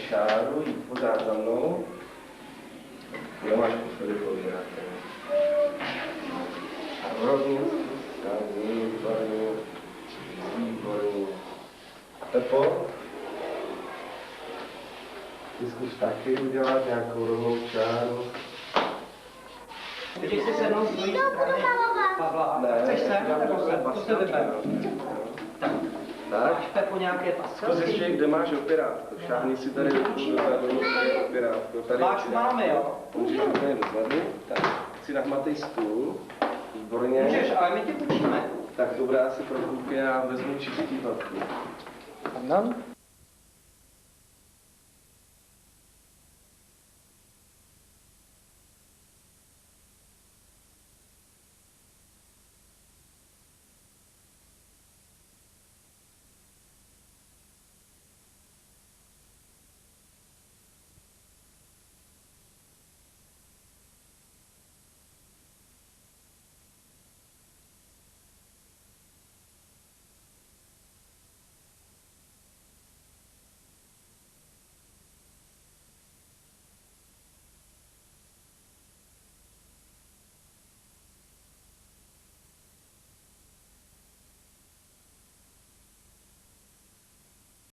čáru, jít pořád za mnou. Jo, máš po Filipovi nějaké. A rovně výborně. A Pepo? Ty zkus taky udělat nějakou rovnou čáru. Můžeš si sednout z druhé strany Pavla. Ne, chceš sem, nebo sem? To se vyber. Tak. Máš, Pepo, nějaké pastelky? Zkus ještě, kde máš opěrátko. Šáhni si tady dozadu opěrátko. Tady Máš, máme, jo? Můžeš úplně dozadu. Tak, si nahmatej stůl. Výborně. Můžeš, ale my ti půjčíme. Tak dobrá, si prokoupě a vezmu čistý papír. Tam.